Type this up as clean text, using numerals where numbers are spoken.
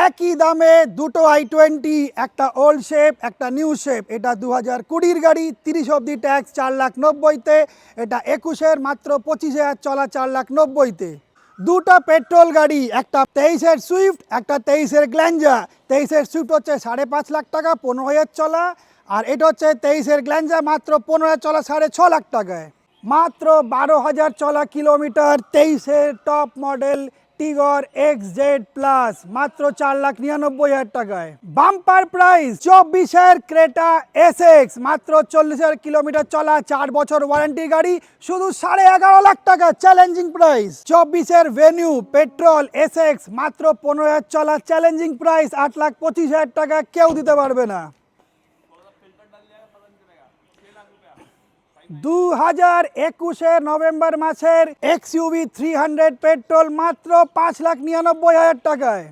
একই দামে দুটো i20, একটা ওল্ড শেপ একটা নিউ শেপ। এটা 2020-র গাড়ি, 30 অবধি ট্যাক্স 4,90,000-তে। এটা 21-এর মাত্র 25,000 চলা 4,90,000-তে। দুটো পেট্রোল গাড়ি, একটা 23-এর সুইফট, একটা 23-এর গ্ল্যাঞ্জা। 23-এর সুইফট হচ্ছে 5.5 লাখ টাকা, 15,000 চলা। আর এটা হচ্ছে 23-এর গ্ল্যাঞ্জা, মাত্র 15,000 চলা 6.5 লাখ টাকায়। মাত্র 12,000 চলা কিলোমিটার 23-এর top model Tigor XZ plus, মাত্র 4,99,000 টাকায়। বাম্পার প্রাইস 24-এর ক্রেটা SX, মাত্র 40,000 কিলোমিটার চলা, 4 বছর ওয়ারেন্টি গাড়ি, শুধু 11.5 লাখ টাকা চ্যালেঞ্জিং প্রাইস। 24-এর ভেনিউ পেট্রোল SX, মাত্র 15,000 চলা, চ্যালেঞ্জিং প্রাইস 8,25,000 টাকা, কেউ দিতে পারবে না। 2021-এর নভেম্বর মাসের XUV 300 পেট্রোল, মাত্র 5,99,000 টাকায়।